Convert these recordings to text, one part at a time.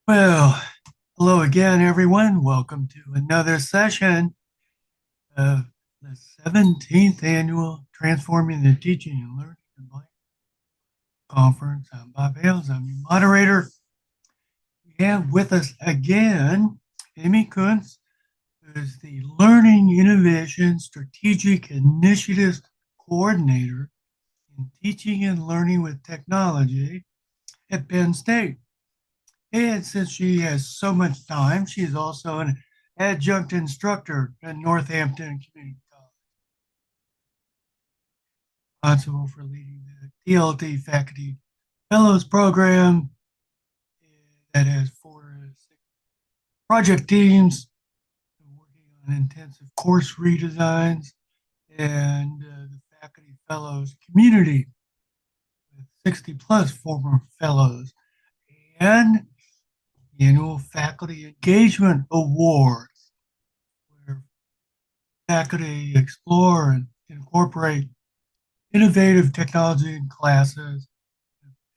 Well, hello again, everyone. Welcome to another session of the 17th annual Transforming the Teaching and Learning in Life Conference. I'm Bob Hales. I'm your moderator. We have with us again Amy Kuntz, who is the Learning Innovation Strategic Initiatives Coordinator in Teaching and Learning with Technology at Penn State. And since she has so much time, she is also an adjunct instructor at Northampton Community College, responsible for leading the TLT Faculty Fellows Program that has 4 to 6 project teams working on intensive course redesigns and the Faculty Fellows community with 60 plus former fellows and the annual Faculty Engagement Awards, where faculty explore and incorporate innovative technology in classes,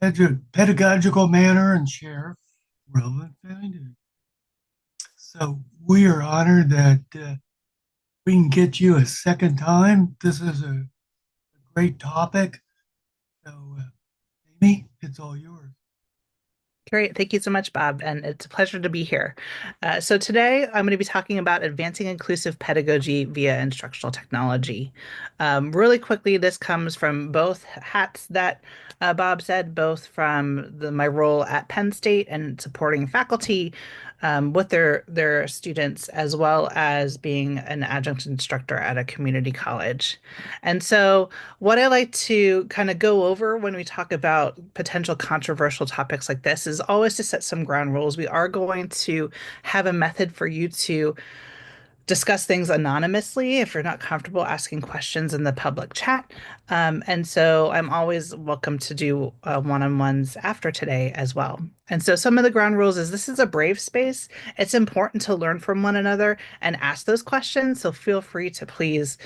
pedagogical manner, and share relevant findings. So we are honored that we can get you a second time. This is a great topic. So, Amy, it's all yours. Great. Thank you so much, Bob. And it's a pleasure to be here. So today I'm going to be talking about advancing inclusive pedagogy via instructional technology. Really quickly, this comes from both hats that Bob said, both from my role at Penn State and supporting faculty with their students, as well as being an adjunct instructor at a community college. And so what I like to kind of go over when we talk about potential controversial topics like this is always to set some ground rules. We are going to have a method for you to discuss things anonymously if you're not comfortable asking questions in the public chat. And so I'm always welcome to do one-on-ones after today as well. And so some of the ground rules is this is a brave space. It's important to learn from one another and ask those questions. So feel free to please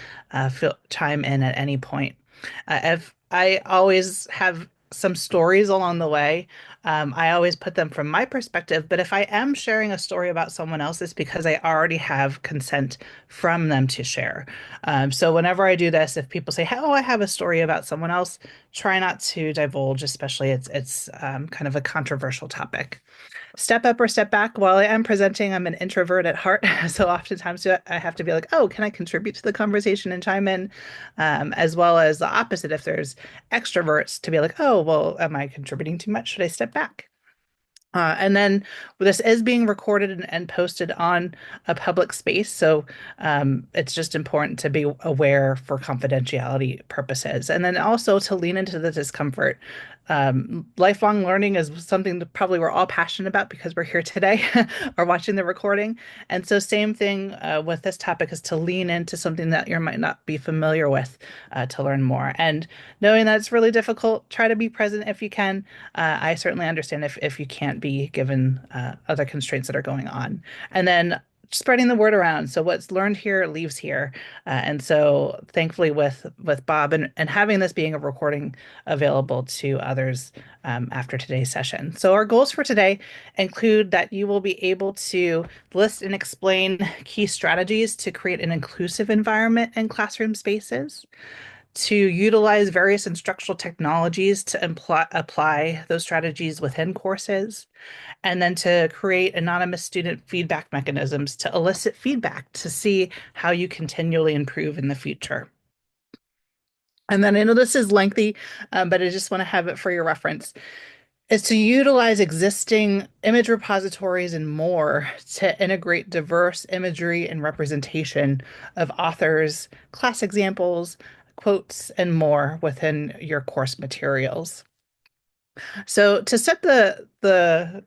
chime in at any point. If I always have some stories along the way. I always put them from my perspective, but if I am sharing a story about someone else, it's because I already have consent from them to share. So whenever I do this, if people say, "Oh, I have a story about someone else," try not to divulge, especially it's kind of a controversial topic. Step up or step back. While I am presenting, I'm an introvert at heart. So oftentimes I have to be like, oh, can I contribute to the conversation and chime in? As well as the opposite, if there's extroverts, to be like, oh, well, am I contributing too much? Should I step back? And then this is being recorded and posted on a public space. So it's just important to be aware for confidentiality purposes. And then also to lean into the discomfort. Lifelong learning is something that probably we're all passionate about because we're here today or watching the recording. And so same thing with this topic is to lean into something that you might not be familiar with to learn more. And knowing that it's really difficult, try to be present if you can. I certainly understand if you can't be given other constraints that are going on. And then spreading the word around. So what's learned here leaves here. And so thankfully with Bob and having this being a recording available to others after today's session. So our goals for today include that you will be able to list and explain key strategies to create an inclusive environment in classroom spaces, to utilize various instructional technologies to apply those strategies within courses, and then to create anonymous student feedback mechanisms to elicit feedback to see how you continually improve in the future. And then I know this is lengthy, but I just want to have it for your reference, is to utilize existing image repositories and more to integrate diverse imagery and representation of authors, class examples, quotes, and more within your course materials. So to set the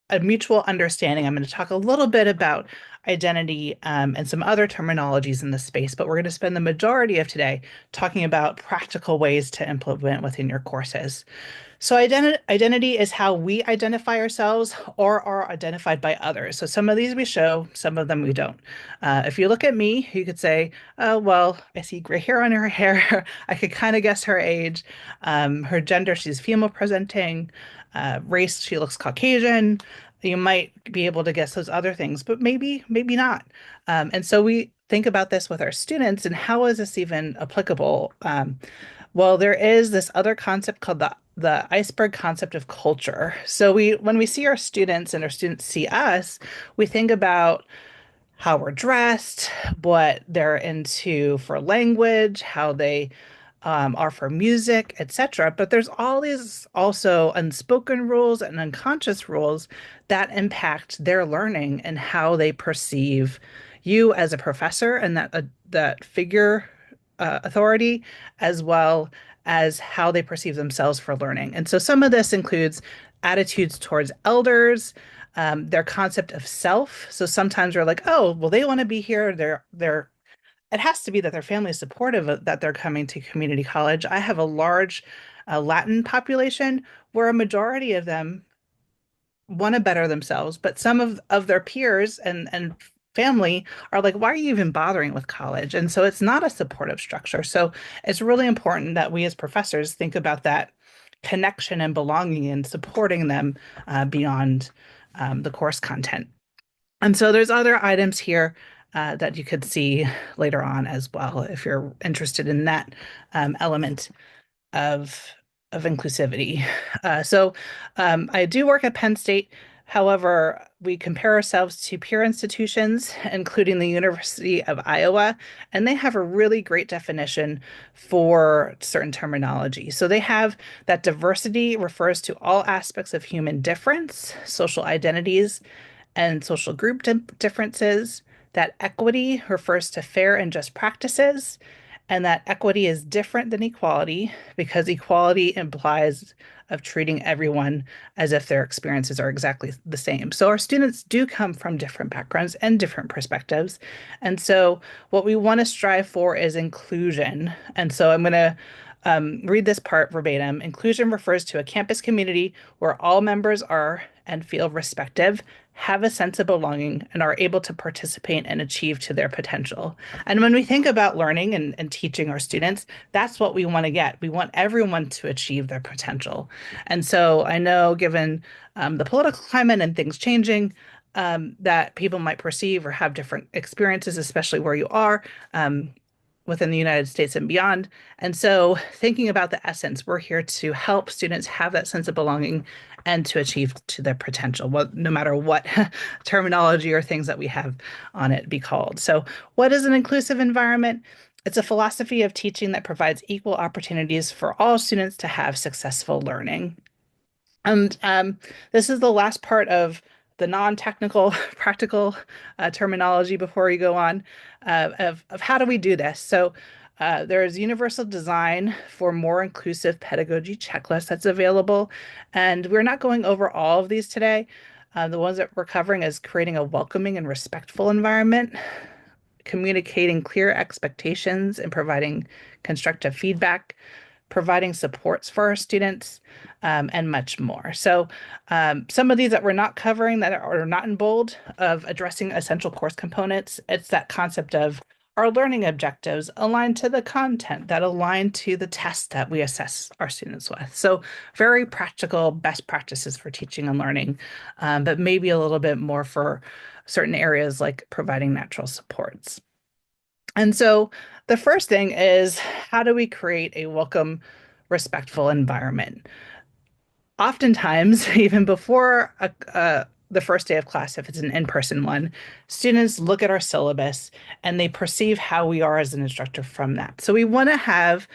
a mutual understanding, I'm going to talk a little bit about identity, and some other terminologies in the space, but we're going to spend the majority of today talking about practical ways to implement within your courses. So identity is how we identify ourselves or are identified by others. So some of these we show, some of them we don't. If you look at me, you could say, "Oh, well, I see gray hair on her hair. I could kind of guess her age. Her gender, she's female presenting. Race, she looks Caucasian." You might be able to guess those other things, but maybe not. And so we think about this with our students and how is this even applicable? Well, there is this other concept called the iceberg concept of culture. So when we see our students and our students see us, we think about how we're dressed, what they're into for language, how they are for music, etc. But there's all these also unspoken rules and unconscious rules that impact their learning and how they perceive you as a professor and that figure authority, as well as how they perceive themselves for learning. And so some of this includes attitudes towards elders, their concept of self. So sometimes we're like, oh, well, they want to be here. They're it has to be that their family is supportive of that they're coming to community college. I have a large Latin population where a majority of them want to better themselves, but some of their peers and family are like, why are you even bothering with college? And so it's not a supportive structure. So it's really important that we as professors think about that connection and belonging and supporting them beyond the course content. And so there's other items here that you could see later on as well if you're interested in that element of inclusivity. I do work at Penn State. However, we compare ourselves to peer institutions, including the University of Iowa, and they have a really great definition for certain terminology. So they have that diversity refers to all aspects of human difference, social identities, and social group differences. That equity refers to fair and just practices, and that equity is different than equality because equality implies of treating everyone as if their experiences are exactly the same. So our students do come from different backgrounds and different perspectives. And so what we want to strive for is inclusion. And so I'm going to read this part verbatim. Inclusion refers to a campus community where all members are and feel respected, have a sense of belonging, and are able to participate and achieve to their potential. And when we think about learning and teaching our students, that's what we want to get. We want everyone to achieve their potential. And so I know, given the political climate and things changing, that people might perceive or have different experiences, especially where you are. Within the United States and beyond. And so, thinking about the essence, we're here to help students have that sense of belonging and to achieve to their potential, well, no matter what terminology or things that we have on it be called. So, what is an inclusive environment? It's a philosophy of teaching that provides equal opportunities for all students to have successful learning. And this is the last part of the non-technical, practical terminology before we go on of how do we do this. So there's universal design for more inclusive pedagogy checklist that's available. And we're not going over all of these today. The ones that we're covering is creating a welcoming and respectful environment, communicating clear expectations and providing constructive feedback, providing supports for our students, and much more. So some of these that we're not covering that are not in bold of addressing essential course components, it's that concept of our learning objectives aligned to the content that align to the tests that we assess our students with. So very practical best practices for teaching and learning, but maybe a little bit more for certain areas like providing natural supports. And so the first thing is how do we create a welcome, respectful environment? Oftentimes, even before the first day of class, if it's an in-person one, students look at our syllabus and they perceive how we are as an instructor from that. So we want to have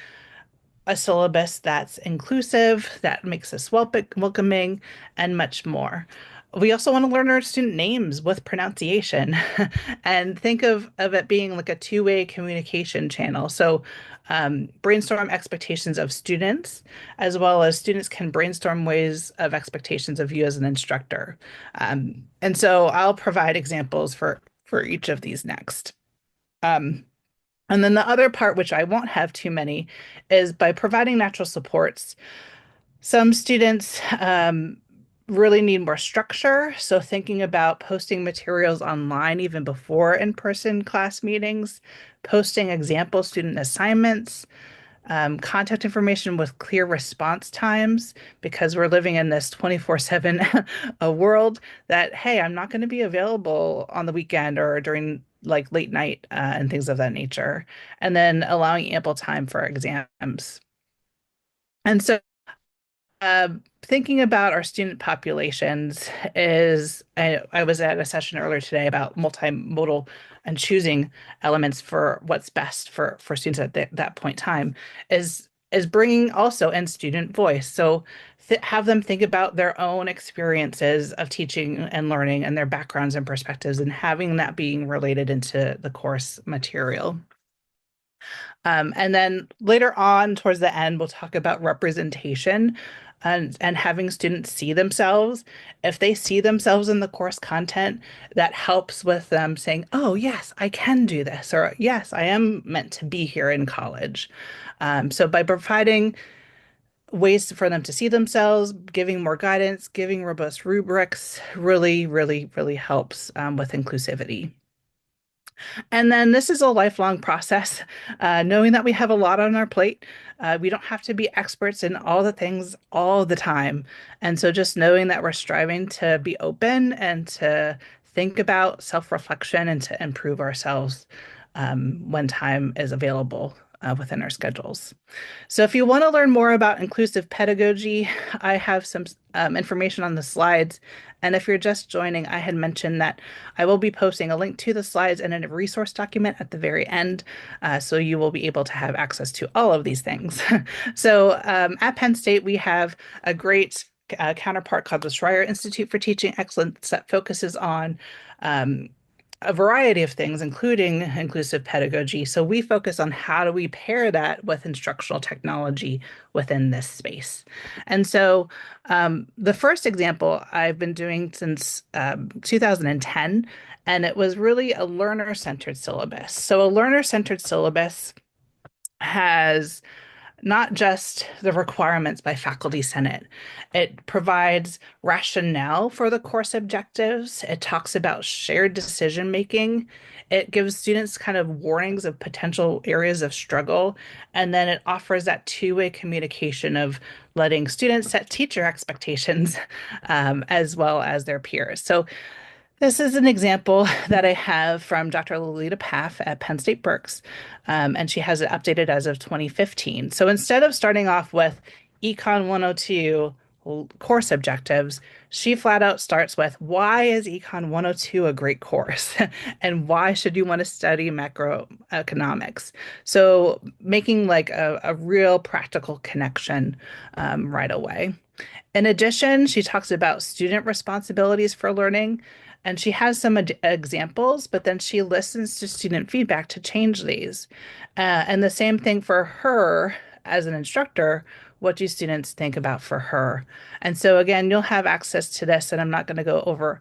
a syllabus that's inclusive, that makes us welcoming, and much more. We also want to learn our student names with pronunciation and think of it being like a two-way communication channel. So brainstorm expectations of students, as well as students can brainstorm ways of expectations of you as an instructor. And so I'll provide examples for each of these next. Um, and then the other part, which I won't have too many, is by providing natural supports. Some students really need more structure. So thinking about posting materials online even before in-person class meetings, posting example student assignments, contact information with clear response times, because we're living in this 24/7 a world that, hey, I'm not going to be available on the weekend or during like late night and things of that nature. And then allowing ample time for exams. And so thinking about our student populations is I was at a session earlier today about multimodal and choosing elements for what's best for students at that point in time is bringing also in student voice. So have them think about their own experiences of teaching and learning and their backgrounds and perspectives and having that being related into the course material. And then later on, towards the end, we'll talk about representation and having students see themselves. If they see themselves in the course content, that helps with them saying, oh, yes, I can do this, or yes, I am meant to be here in college. So by providing ways for them to see themselves, giving more guidance, giving robust rubrics really, really, really helps with inclusivity. And then this is a lifelong process, knowing that we have a lot on our plate. We don't have to be experts in all the things all the time. And so just knowing that we're striving to be open and to think about self-reflection and to improve ourselves when time is available within our schedules. So if you want to learn more about inclusive pedagogy, I have some information on the slides. And if you're just joining, I had mentioned that I will be posting a link to the slides and a resource document at the very end. So you will be able to have access to all of these things. So at Penn State, we have a great counterpart called the Schreier Institute for Teaching Excellence that focuses on um, a variety of things, including inclusive pedagogy. So we focus on how do we pair that with instructional technology within this space. And so the first example I've been doing since 2010, and it was really a learner-centered syllabus. So a learner-centered syllabus has not just the requirements by faculty senate. It provides rationale for the course objectives. It talks about shared decision making. It gives students kind of warnings of potential areas of struggle. And then it offers that two-way communication of letting students set teacher expectations as well as their peers. So this is an example that I have from Dr. Lolita Paff at Penn State Berks, and she has it updated as of 2015. So instead of starting off with Econ 102 course objectives, she flat out starts with why is Econ 102 a great course and why should you want to study macroeconomics? So making like a real practical connection right away. In addition, she talks about student responsibilities for learning, and she has some examples, but then she listens to student feedback to change these. And the same thing for her as an instructor. What do students think about for her? And so, again, you'll have access to this, and I'm not going to go over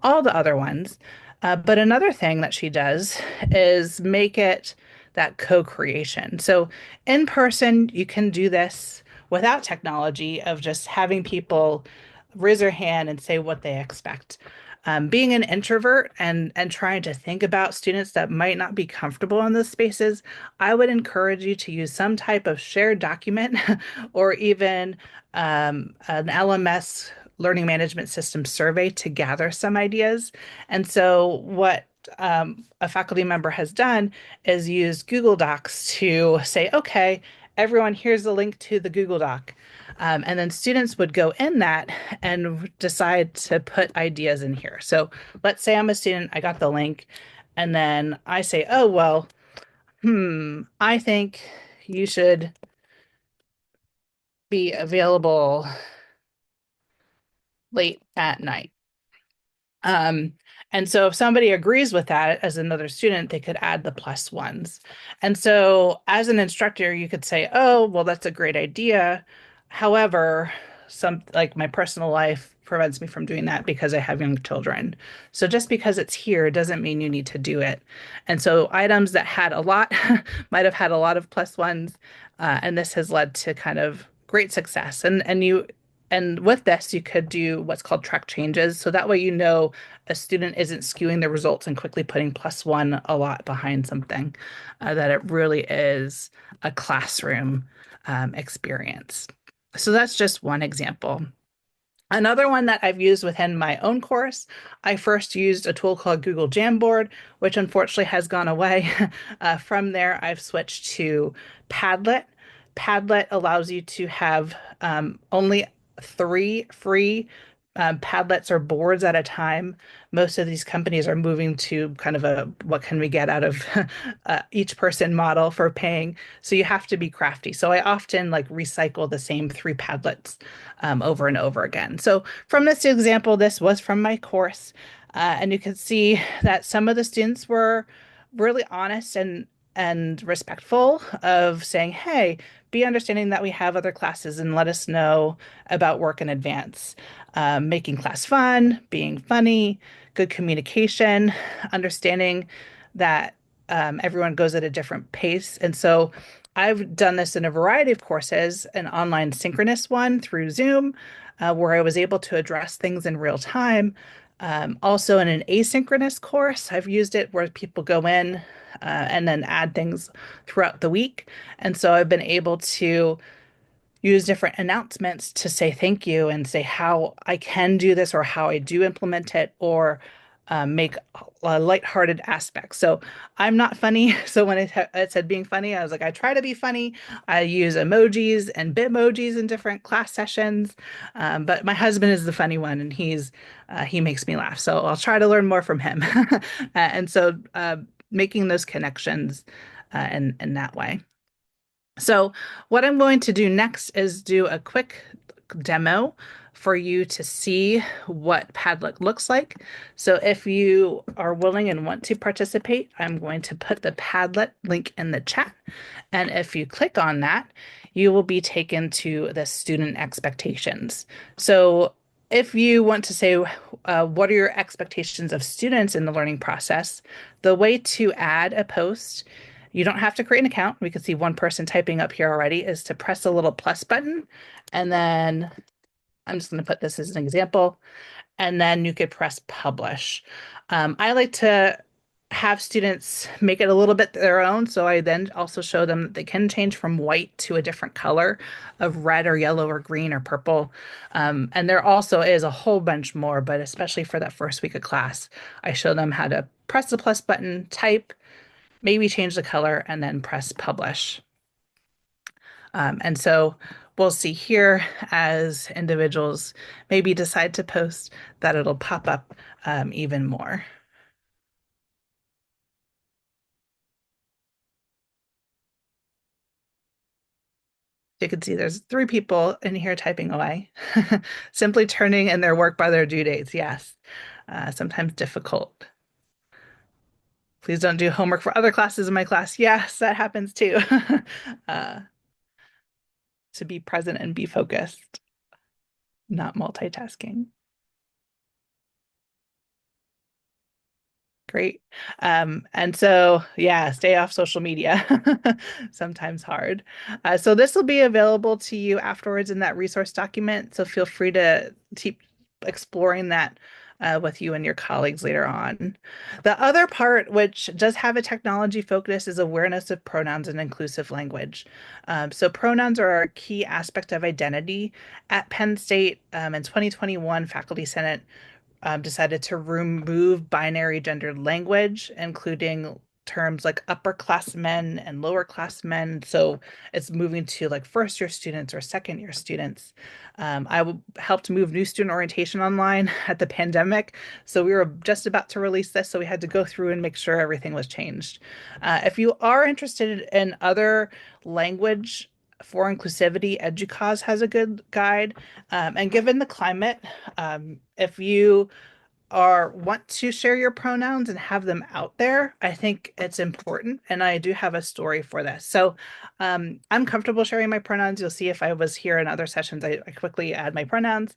all the other ones. But another thing that she does is make it that co-creation. So, in person, you can do this without technology of just having people raise their hand and say what they expect. Being an introvert and trying to think about students that might not be comfortable in those spaces, I would encourage you to use some type of shared document or even an LMS learning management system survey to gather some ideas. And so what a faculty member has done is use Google Docs to say, okay, everyone, here's the link to the Google Doc. And then students would go in that and decide to put ideas in here. So let's say I'm a student, I got the link, and then I say, oh, well, I think you should be available late at night. Um, and so if somebody agrees with that as another student, they could add the plus ones. And so as an instructor, you could say, oh, well, that's a great idea. However, some like my personal life prevents me from doing that because I have young children. So just because it's here doesn't mean you need to do it. And so items that had a lot might have had a lot of plus ones, and this has led to kind of great success. And with this, you could do what's called track changes. So that way, a student isn't skewing the results and quickly putting plus one a lot behind something, that it really is a classroom experience. So that's just one example. Another one that I've used within my own course, I first used a tool called Google Jamboard, which unfortunately has gone away. From there, I've switched to Padlet. Padlet allows you to have only three free Padlets or boards at a time. Most of these companies are moving to kind of a what can we get out of each person model for paying. So you have to be crafty. So I often like recycle the same three Padlets over and over again. So from this example, this was from my course, and you can see that some of the students were really honest and respectful of saying, "Hey, be understanding that we have other classes and let us know about work in advance." Making class fun, being funny, good communication, understanding that everyone goes at a different pace. And so I've done this in a variety of courses, an online synchronous one through Zoom, where I was able to address things in real time. Also, in an asynchronous course, I've used it where people go in and then add things throughout the week. And so I've been able to use different announcements to say thank you and say how I can do this or how I do implement it or make lighthearted aspects. So I'm not funny. So when it said being funny, I was like, I try to be funny. I use emojis and bitmojis in different class sessions. But my husband is the funny one and he makes me laugh. So I'll try to learn more from him. And so making those connections in that way. So what I'm going to do next is do a quick demo for you to see what Padlet looks like. So if you are willing and want to participate, I'm going to put the Padlet link in the chat. And if you click on that, you will be taken to the student expectations. So if you want to say, what are your expectations of students in the learning process, the way to add a post, you don't have to create an account. We can see one person typing up here already, is to press the little plus button. And then I'm just going to put this as an example. And then you could press publish. I like to have students make it a little bit their own. So I then also show them that they can change from white to a different color of red or yellow or green or purple. And there also is a whole bunch more, but especially for that first week of class, I show them how to press the plus button, type, maybe change the color, and then press publish. And so we'll see here as individuals maybe decide to post that it'll pop up even more. You can see there's three people in here typing away, simply turning in their work by their due dates. Yes, sometimes difficult. Please don't do homework for other classes in my class. Yes, that happens too. uh, to be present and be focused, not multitasking. Great. And so, yeah, stay off social media. Sometimes hard. So this will be available to you afterwards in that resource document. So feel free to keep exploring that with you and your colleagues later on. The other part, which does have a technology focus, is awareness of pronouns and inclusive language. So pronouns are a key aspect of identity. At Penn State, in 2021, Faculty Senate decided to remove binary gendered language, including terms like upperclassmen and lowerclassmen. So it's moving to like first year students or second year students. Helped move new student orientation online at the pandemic. So we were just about to release this. So we had to go through and make sure everything was changed. If you are interested in other language for inclusivity, EDUCAUSE has a good guide. And given the climate, if you are want to share your pronouns and have them out there, I think it's important. And I do have a story for this. So I'm comfortable sharing my pronouns. You'll see if I was here in other sessions, I quickly add my pronouns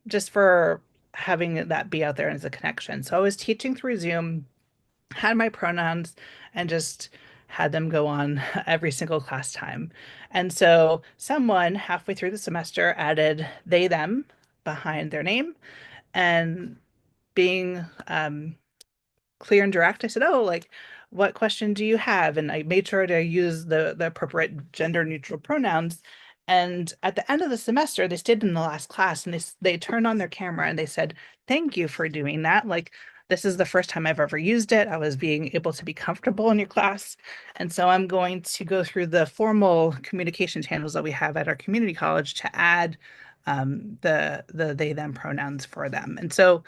just for having that be out there as a connection. So I was teaching through Zoom, had my pronouns, and just had them go on every single class time. And so someone halfway through the semester added they, them behind their name. And being clear and direct, I said, "Oh, like, what question do you have?" And I made sure to use the appropriate gender neutral pronouns. And at the end of the semester, they stayed in the last class and they turned on their camera and they said, "Thank you for doing that. Like, this is the first time I've ever used it. I was being able to be comfortable in your class. And so I'm going to go through the formal communication channels that we have at our community college to add the they them pronouns for them." And so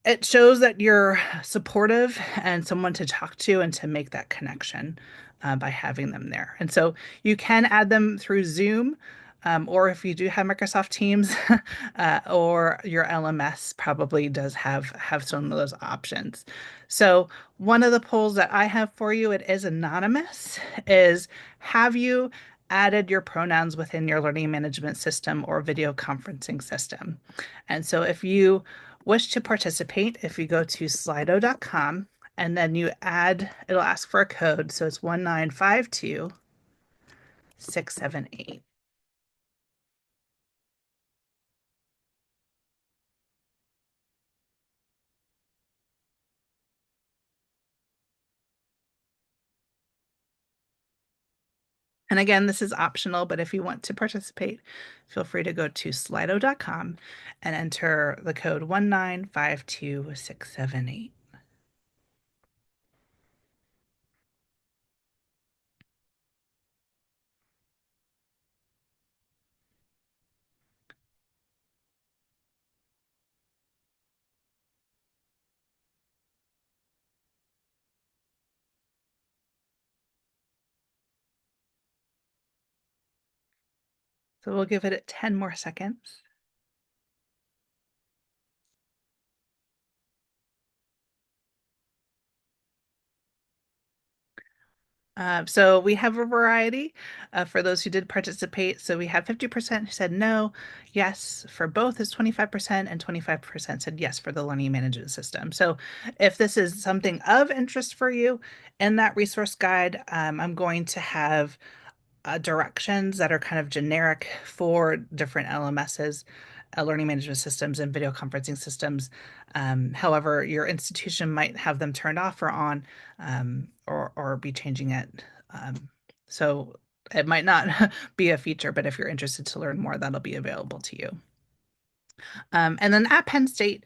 it shows that you're supportive and someone to talk to and to make that connection by having them there. And so you can add them through Zoom, or if you do have Microsoft Teams, or your LMS probably does have some of those options. So one of the polls that I have for you, it is anonymous, is have you added your pronouns within your learning management system or video conferencing system? And so if you wish to participate, if you go to slido.com and then you add, it'll ask for a code. So it's 1952678. And again, this is optional, but if you want to participate, feel free to go to slido.com and enter the code 1952678. So we'll give it 10 more seconds. So we have a variety for those who did participate. So we have 50% who said no, yes for both is 25%, and 25% said yes for the learning management system. So if this is something of interest for you in that resource guide, I'm going to have directions that are kind of generic for different LMSs, learning management systems, and video conferencing systems. However, your institution might have them turned off or on, or be changing it. So it might not be a feature, but if you're interested to learn more, that'll be available to you. And then at Penn State,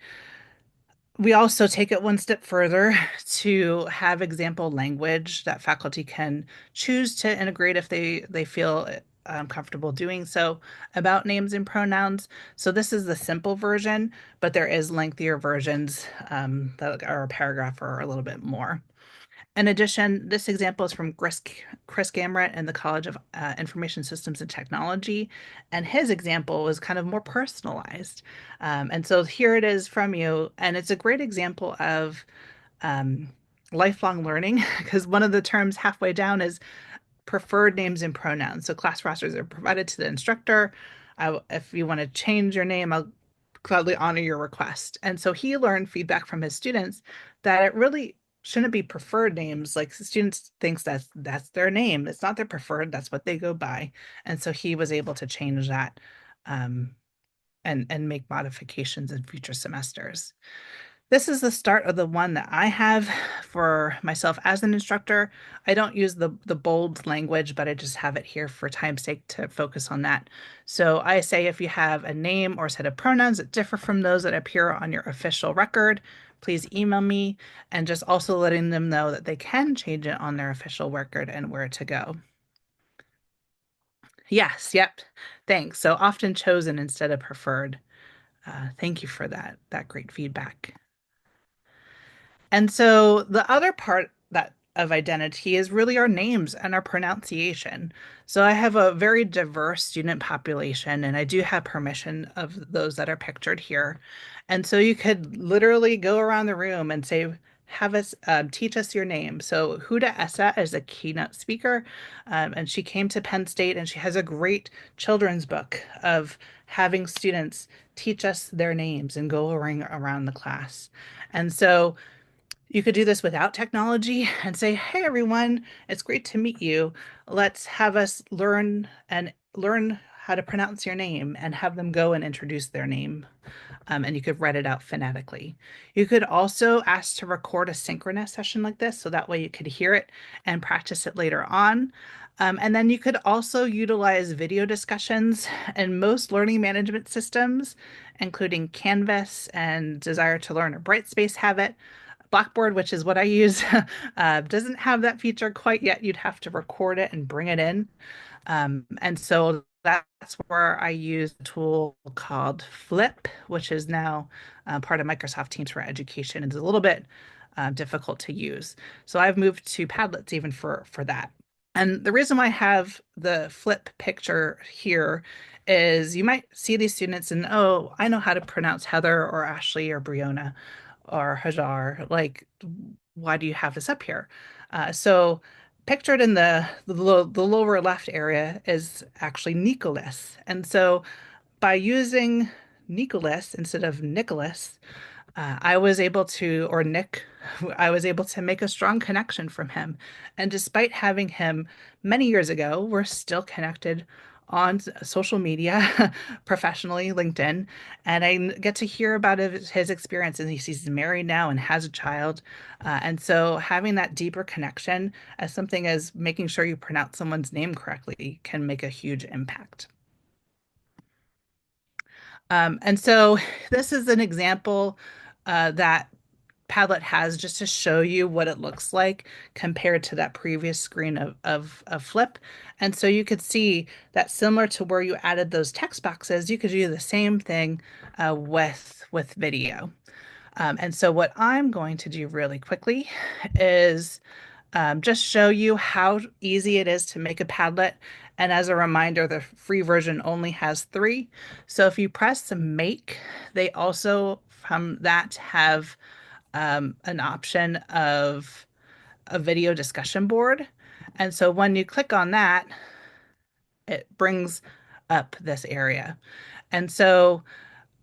we also take it one step further to have example language that faculty can choose to integrate if they feel comfortable doing so about names and pronouns. So this is the simple version, but there is lengthier versions that are a paragraph or a little bit more. In addition, this example is from Chris Gamrett in the College of Information Systems and Technology, and his example was kind of more personalized. And so here it is from you, and it's a great example of um, lifelong learning because one of the terms halfway down is preferred names and pronouns. So class rosters are provided to the instructor. If you want to change your name, I'll gladly honor your request. And so he learned feedback from his students that it really shouldn't be preferred names. Like the students thinks that's their name. It's not their preferred. That's what they go by. And so he was able to change that um, and make modifications in future semesters. This is the start of the one that I have for myself as an instructor. I don't use the bold language, but I just have it here for time's sake to focus on that. So I say if you have a name or set of pronouns that differ from those that appear on your official record, please email me, and just also letting them know that they can change it on their official record and where to go. Yes, yep. Thanks. So often chosen instead of preferred. Thank you for that great feedback. And so the other part that of identity is really our names and our pronunciation. So I have a very diverse student population, and I do have permission of those that are pictured here. And so you could literally go around the room and say, have us teach us your name. So Huda Essa is a keynote speaker, and she came to Penn State, and she has a great children's book of having students teach us their names and go around the class. And so you could do this without technology and say, "Hey everyone, it's great to meet you. Let's have us learn how to pronounce your name," and have them go and introduce their name. And you could write it out phonetically. You could also ask to record a synchronous session like this, so that way you could hear it and practice it later on. And then you could also utilize video discussions, and most learning management systems, including Canvas and Desire to Learn or Brightspace, have it. Blackboard, which is what I use, doesn't have that feature quite yet. You'd have to record it and bring it in. And so that's where I use a tool called Flip, which is now part of Microsoft Teams for Education. It's a little bit difficult to use. So I've moved to Padlets even for that. And the reason why I have the Flip picture here is you might see these students and, oh, I know how to pronounce Heather or Ashley or Brianna or Hajar. Like, why do you have this up here? So pictured in the lower left area is actually Nicholas. And so by using Nicholas instead of Nicholas, I was able to, or Nick, I was able to make a strong connection from him. And despite having him many years ago, we're still connected on social media, professionally, LinkedIn, and I get to hear about his experience. And he's married now and has a child. And so having that deeper connection as something as making sure you pronounce someone's name correctly can make a huge impact. And so this is an example that Padlet has just to show you what it looks like compared to that previous screen of Flip. And so you could see that similar to where you added those text boxes, you could do the same thing with video. And so what I'm going to do really quickly is just show you how easy it is to make a Padlet. And as a reminder, the free version only has three. So if you press make, they also from that have an option of a video discussion board. And so when you click on that, it brings up this area. And so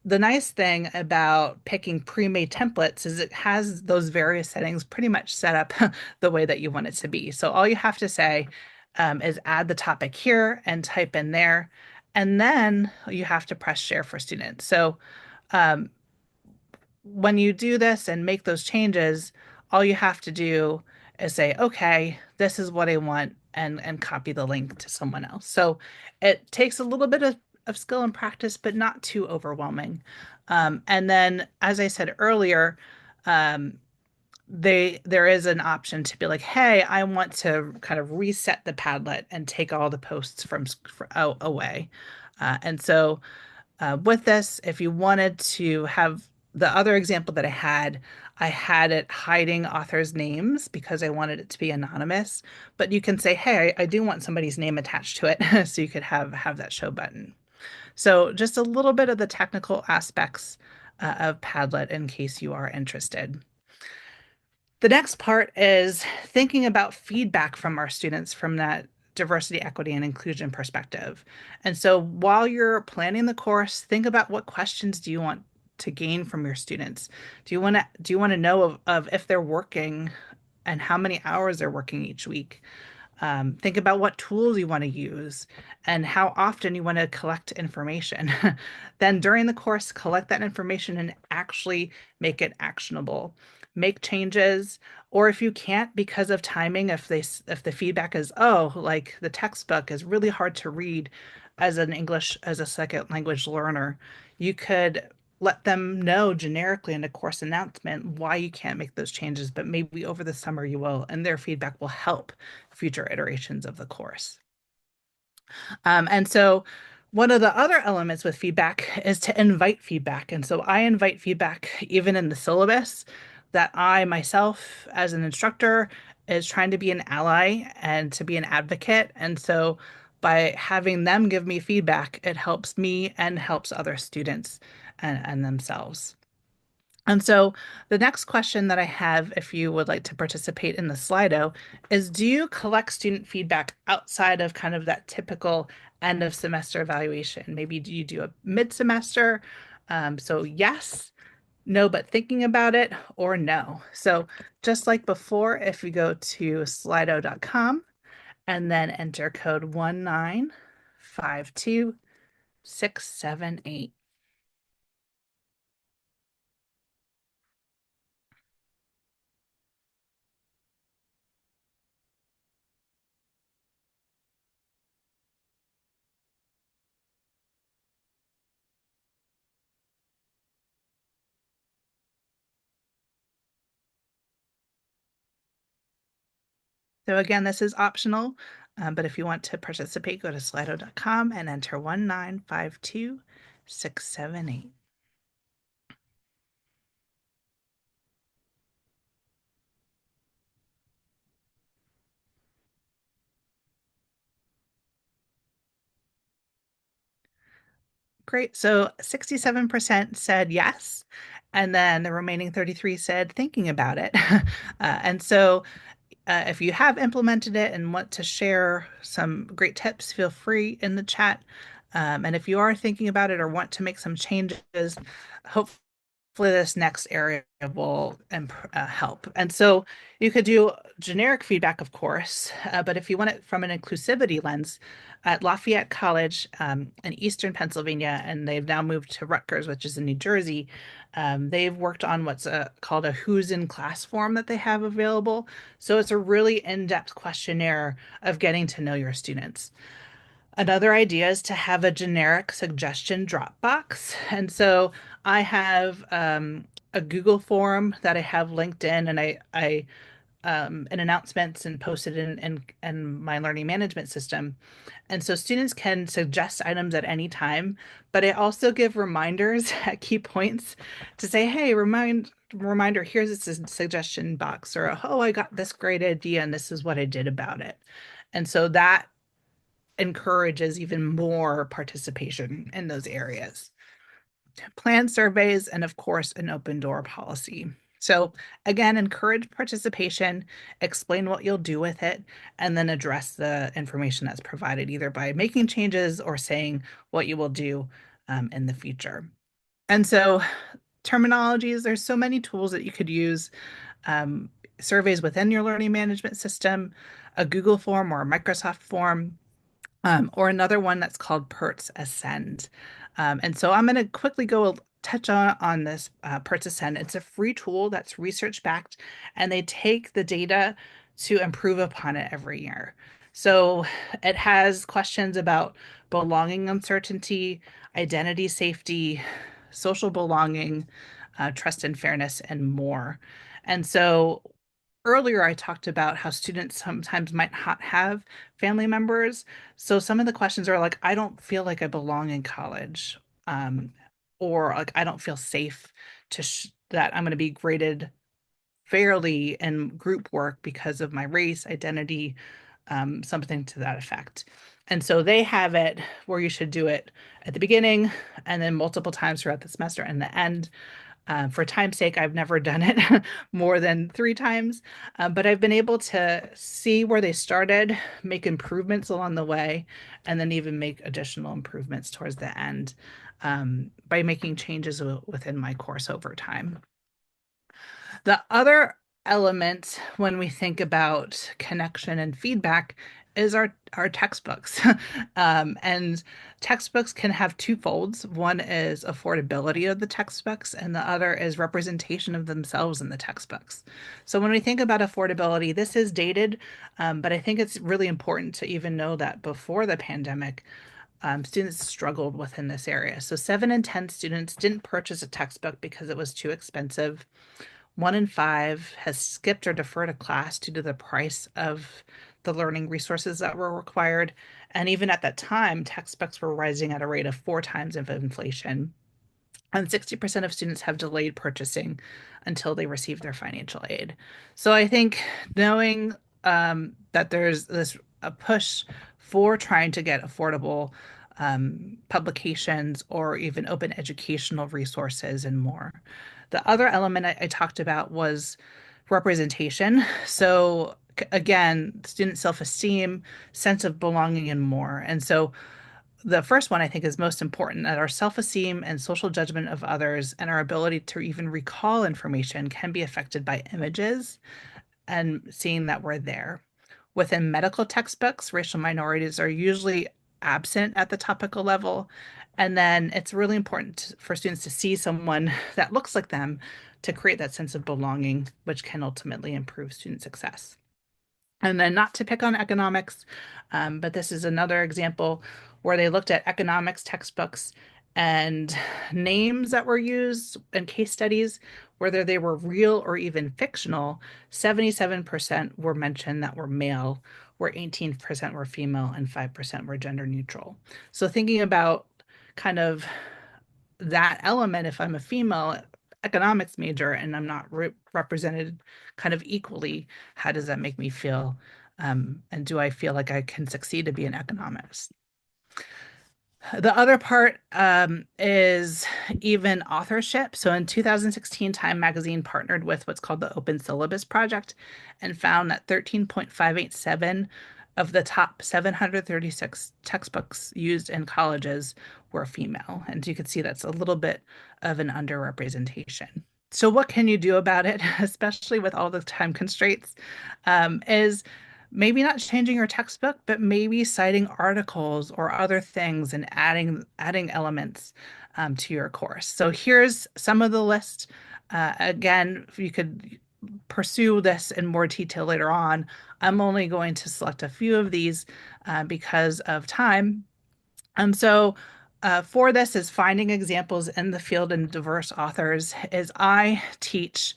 the nice thing about picking pre-made templates is it has those various settings pretty much set up the way that you want it to be. So all you have to say is add the topic here and type in there, and then you have to press share for students. So um, when you do this and make those changes, all you have to do is say, okay, this is what I want, and copy the link to someone else. So it takes a little bit of skill and practice, but not too overwhelming. And then, as I said earlier, um, there is an option to be like, hey, I want to kind of reset the Padlet and take all the posts away. And so with this, if you wanted to have the other example that I had it hiding authors' names because I wanted it to be anonymous. But you can say, hey, I do want somebody's name attached to it, so you could have that show button. So just a little bit of the technical aspects of Padlet in case you are interested. The next part is thinking about feedback from our students from that diversity, equity, and inclusion perspective. And so while you're planning the course, think about what questions do you want to gain from your students? Do you want to know of if they're working and how many hours they're working each week? Think about what tools you want to use and how often you want to collect information. Then during the course, collect that information and actually make it actionable. Make changes, or if you can't because of timing, if the feedback is, oh, like the textbook is really hard to read as an English as a second language learner, you could let them know generically in a course announcement why you can't make those changes, but maybe over the summer you will, and their feedback will help future iterations of the course. And so one of the other elements with feedback is to invite feedback. And so I invite feedback even in the syllabus that I myself, as an instructor, is trying to be an ally and to be an advocate. And so by having them give me feedback, it helps me and helps other students and themselves. And so the next question that I have, if you would like to participate in the Slido, is do you collect student feedback outside of kind of that typical end of semester evaluation? Maybe do you do a mid-semester? So yes, no, but thinking about it, or no. So just like before, if we go to slido.com and then enter code 1952678. So again, this is optional, but if you want to participate, go to slido.com and enter 1952678. Great. So 67% said yes, and then the remaining 33 said thinking about it. And so if you have implemented it and want to share some great tips, feel free in the chat. And if you are thinking about it or want to make some changes, hopefully this next area will help. And so you could do generic feedback, of course, but if you want it from an inclusivity lens, at Lafayette College in Eastern Pennsylvania, and they've now moved to Rutgers, which is in New Jersey, they've worked on what's called a Who's in Class form that they have available. So it's a really in-depth questionnaire of getting to know your students. Another idea is to have a generic suggestion Dropbox. And so I have a Google form that I have linked in, and I in announcements and posted in my learning management system. And so students can suggest items at any time, but I also give reminders at key points to say, hey, reminder, here's a suggestion box, or oh, I got this great idea and this is what I did about it. And so that encourages even more participation in those areas. Plan surveys, and of course, an open door policy. So, again, encourage participation, explain what you'll do with it, and then address the information that's provided either by making changes or saying what you will do in the future. And so, terminologies, there's so many tools that you could use. Um, Surveys within your learning management system, a Google form or a Microsoft form, or another one that's called PERTS Ascend. And so I'm going to quickly go touch on this PERTS Ascend. It's a free tool that's research backed, and they take the data to improve upon it every year. So it has questions about belonging uncertainty, identity safety, social belonging, trust and fairness, and more. And so earlier I talked about how students sometimes might not have family members. So some of the questions are like, I don't feel like I belong in college, um, or like I don't feel safe that I'm going to be graded fairly in group work because of my race, identity, something to that effect. And so they have it where you should do it at the beginning and then multiple times throughout the semester and the end. For time's sake, I've never done it more than 3 times, but I've been able to see where they started, make improvements along the way, and then even make additional improvements towards the end by making changes within my course over time. The other element when we think about connection and feedback is our textbooks. And textbooks can have two folds. One is affordability of the textbooks, and the other is representation of themselves in the textbooks. So when we think about affordability, this is dated, but I think it's really important to even know that before the pandemic, students struggled within this area. So 7 in 10 students didn't purchase a textbook because it was too expensive. 1 in 5 has skipped or deferred a class due to the price of the learning resources that were required. And even at that time, textbooks were rising at a rate of 4 times of inflation. and 60% of students have delayed purchasing until they receive their financial aid. So I think knowing that there's this a push for trying to get affordable publications or even open educational resources and more. The other element I talked about was representation. So again, student self-esteem, sense of belonging, and more. And so the first one I think is most important that our self-esteem and social judgment of others and our ability to even recall information can be affected by images and seeing that we're there. Within medical textbooks, racial minorities are usually absent at the topical level. And then it's really important for students to see someone that looks like them to create that sense of belonging, which can ultimately improve student success. And then, not to pick on economics, but this is another example where they looked at economics textbooks and names that were used in case studies, whether they were real or even fictional. 77% were mentioned that were male, where 18% were female, and 5% were gender neutral. So, thinking about kind of that element, if I'm a female economics major and I'm not represented kind of equally, how does that make me feel? And do I feel like I can succeed to be an economist? The other part is even authorship. So in 2016, Time Magazine partnered with what's called the Open Syllabus Project and found that 13.587 of the top 736 textbooks used in colleges were female. And you can see that's a little bit of an underrepresentation. So what can you do about it, especially with all the time constraints, is maybe not changing your textbook, but maybe citing articles or other things and adding elements to your course. So here's some of the list. Again, you could pursue this in more detail later on. I'm only going to select a few of these because of time. And so for this is finding examples in the field and diverse authors is I teach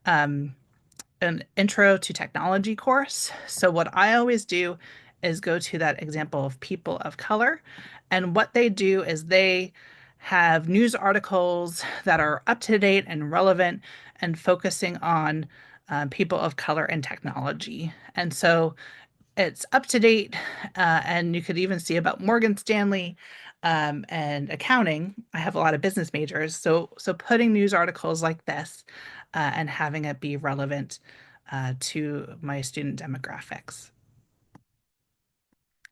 um, an intro to technology course. So what I always do is go to that example of people of color. And what they do is they have news articles that are up to date and relevant and focusing on people of color and technology. And so it's up to date, and you could even see about Morgan Stanley and accounting. I have a lot of business majors, so putting news articles like this and having it be relevant to my student demographics.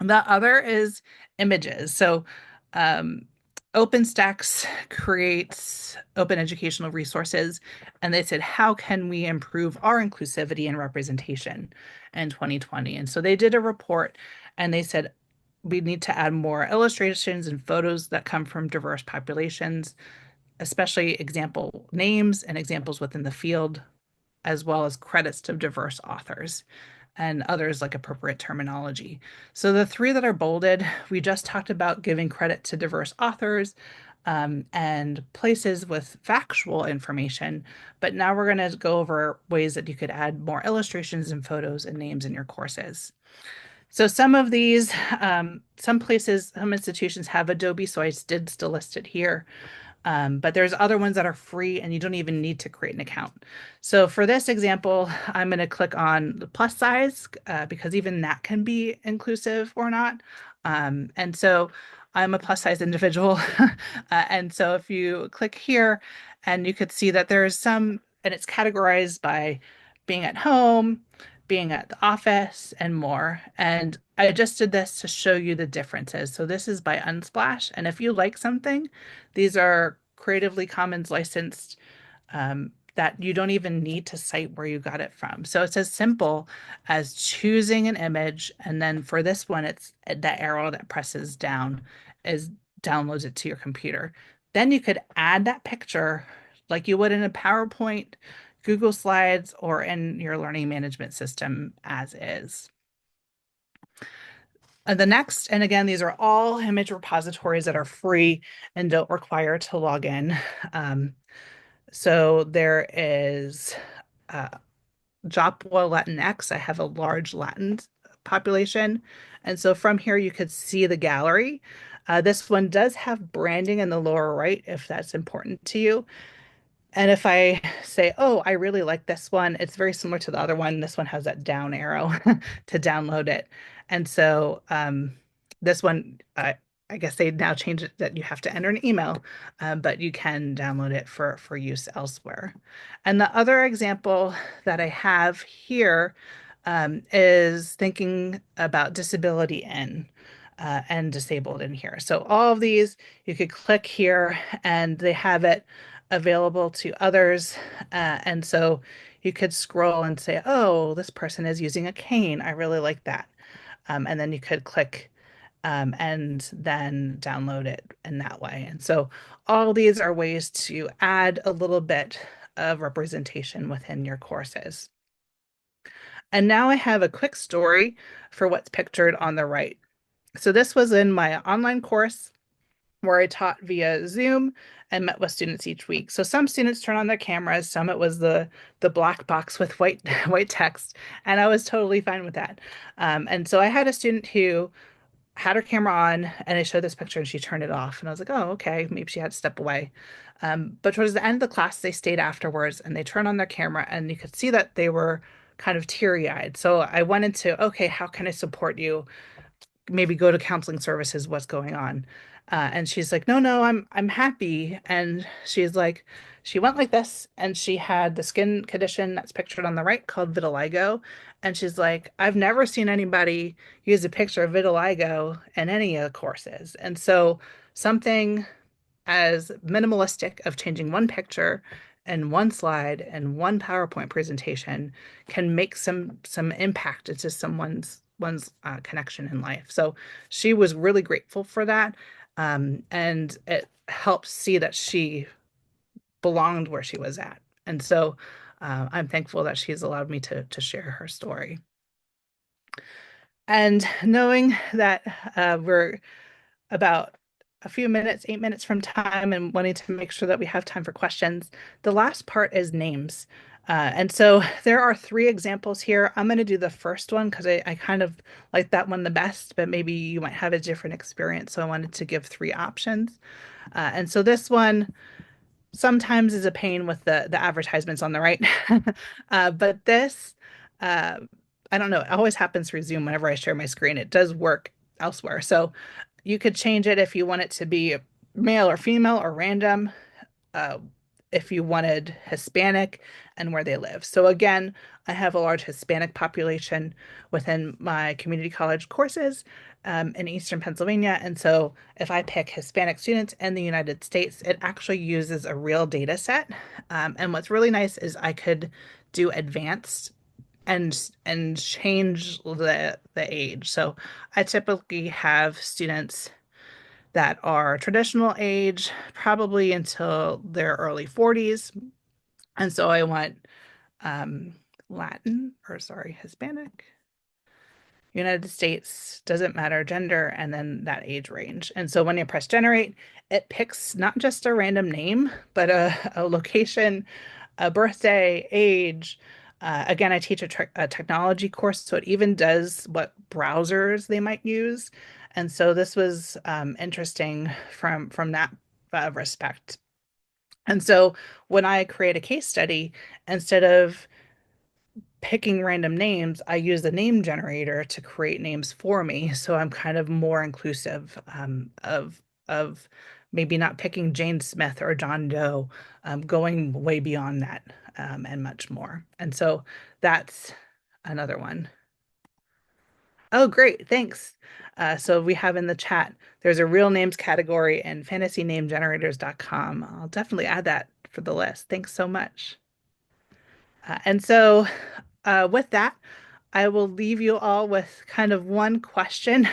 The other is images. So, um, OpenStax creates open educational resources, and they said, how can we improve our inclusivity and representation in 2020? And so they did a report and they said, we need to add more illustrations and photos that come from diverse populations, especially example names and examples within the field, as well as credits to diverse authors and others like appropriate terminology. So the three that are bolded, we just talked about giving credit to diverse authors and places with factual information, but now we're going to go over ways that you could add more illustrations and photos and names in your courses. So some of these, some places, some institutions have Adobe, so I did still list it here. But there's other ones that are free and you don't even need to create an account. So for this example, I'm going to click on the plus size because even that can be inclusive or not. And so I'm a plus size individual. And so if you click here and you could see that there's some, and it's categorized by being at home, being at the office, and more. And I just did this to show you the differences. So this is by Unsplash. And if you like something, these are Creatively Commons licensed that you don't even need to cite where you got it from. So it's as simple as choosing an image. And then for this one, it's the arrow that presses down is downloads it to your computer. Then you could add that picture like you would in a PowerPoint, Google Slides, or in your learning management system as is. The next, and again, these are all image repositories that are free and don't require to log in. So there is uh, Jopwa Latinx. I have a large Latin population. And so from here, you could see the gallery. This one does have branding in the lower right if that's important to you. And if I say, oh, I really like this one, it's very similar to the other one. This one has that down arrow to download it. And so this one, I guess they now change it that you have to enter an email, but you can download it for use elsewhere. And the other example that I have here is thinking about disability in and disabled in here. So all of these, you could click here and they have it available to others. And so you could scroll and say, oh, this person is using a cane. I really like that. And then you could click and then download it in that way. And so all these are ways to add a little bit of representation within your courses. And now I have a quick story for what's pictured on the right. So this was in my online course where I taught via Zoom and met with students each week. So some students turn on their cameras, some it was the black box with white white text, and I was totally fine with that. And so I had a student who had her camera on and I showed this picture and she turned it off. And I was like, oh, okay, maybe she had to step away. But towards the end of the class, they stayed afterwards and they turned on their camera and you could see that they were kind of teary-eyed. So I went into, okay, how can I support you? Maybe go to counseling services, what's going on? And she's like, no, no, I'm happy. And she's like, she went like this, and she had the skin condition that's pictured on the right called vitiligo. And she's like, I've never seen anybody use a picture of vitiligo in any of the courses. And so something as minimalistic of changing one picture and one slide and one PowerPoint presentation can make some impact into someone's connection in life. So she was really grateful for that, and it helps see that she belonged where she was at. And so I'm thankful that she's allowed me to share her story. And knowing that we're about a few minutes, 8 minutes from time, and wanting to make sure that we have time for questions. The last part is names. And so there are three examples here. I'm going to do the first one because I kind of like that one the best, but maybe you might have a different experience. So I wanted to give three options. And so this one sometimes is a pain with the advertisements on the right. But this, uh, I don't know, it always happens through Zoom whenever I share my screen. It does work elsewhere. So you could change it if you want it to be male or female or random, uh, if you wanted Hispanic and where they live. So again, I have a large Hispanic population within my community college courses in Eastern Pennsylvania. And so if I pick Hispanic students in the United States, it actually uses a real data set. And what's really nice is I could do advanced and change the age. So I typically have students that are traditional age, probably until their early 40s. And so I want um, Latin, or sorry, Hispanic, United States, doesn't matter, gender, and then that age range. And so when you press generate, it picks not just a random name, but a location, a birthday, age. Again, I teach a technology course, so it even does what browsers they might use. And so this was interesting from that respect. And so when I create a case study, instead of picking random names, I use the name generator to create names for me. So I'm kind of more inclusive of maybe not picking Jane Smith or John Doe, going way beyond that, and much more. And so that's another one. Oh, great. Thanks. So we have in the chat, there's a real names category in fantasynamegenerators.com. I'll definitely add that for the list. Thanks so much. And so with that, I will leave you all with kind of one question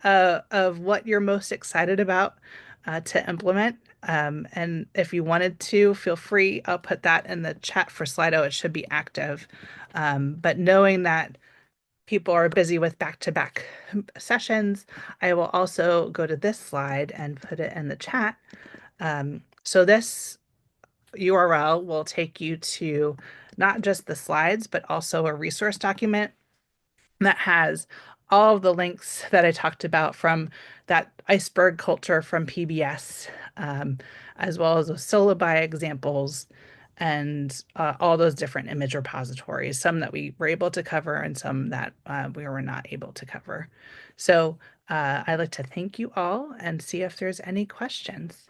of what you're most excited about to implement. And if you wanted to, feel free. I'll put that in the chat for Slido. It should be active. But knowing that people are busy with back-to-back sessions, I will also go to this slide and put it in the chat. So this URL will take you to not just the slides, but also a resource document that has all of the links that I talked about from that iceberg culture from PBS, um, as well as those syllabi examples and all those different image repositories, some that we were able to cover and some that we were not able to cover. So I'd like to thank you all and see if there's any questions.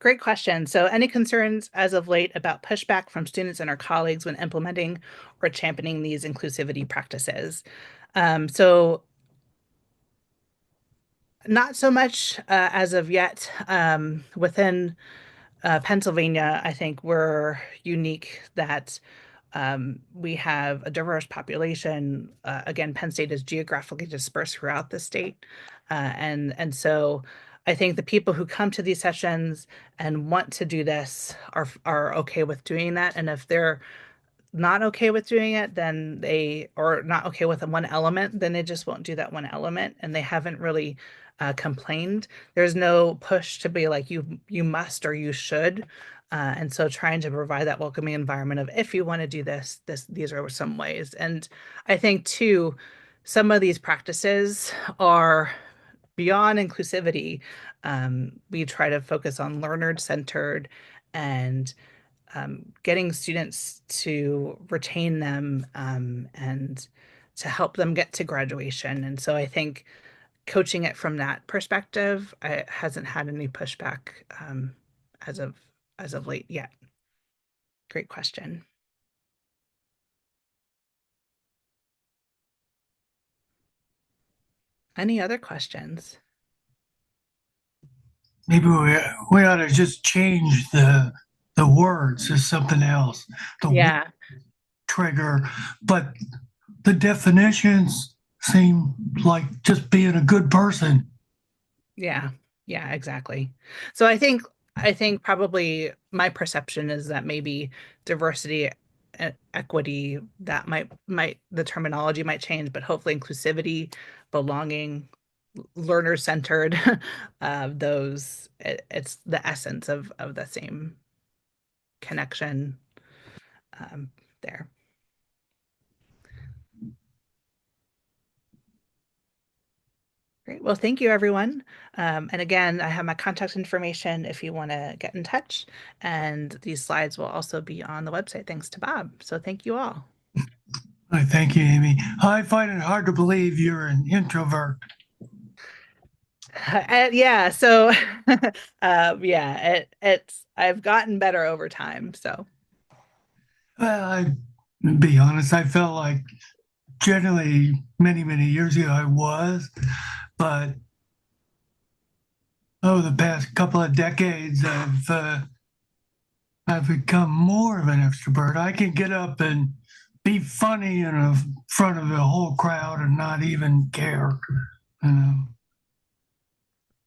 Great question. So, any concerns as of late about pushback from students and our colleagues when implementing or championing these inclusivity practices? So, not so much as of yet. Within Pennsylvania, I think we're unique that we have a diverse population. Again, Penn State is geographically dispersed throughout the state, and so I think the people who come to these sessions and want to do this are okay with doing that. And if they're not okay with doing it, then they or not okay with one element, then they just won't do that one element, and they haven't really complained. There's no push to be like you must or you should. And so trying to provide that welcoming environment of if you want to do this, these are some ways. And I think too, some of these practices are beyond inclusivity. We try to focus on learner-centered and getting students to retain them and to help them get to graduation. And so I think coaching it from that perspective, it hasn't had any pushback as of as of late yet. Great question. Any other questions? Maybe we ought to just change the words to something else. The word Yeah, trigger, but the definitions seem like just being a good person. yeah, yeah, exactly. So I think probably my perception is that maybe diversity and equity that might the terminology might change, but hopefully inclusivity, belonging, learner centered, it's the essence of the same connection um, there. Great. Well, thank you, everyone. And again, I have my contact information if you want to get in touch. And these slides will also be on the website, thanks to Bob. So thank you all. I thank you, Amy. I find it hard to believe you're an introvert. Yeah, so yeah, it's I've gotten better over time. So I be honest, I felt like generally many years ago I was, but over the past couple of decades, I've become more of an extrovert. I can get up and be funny in front of a whole crowd and not even care. You know.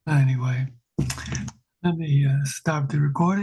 Anyway, let me stop the recording.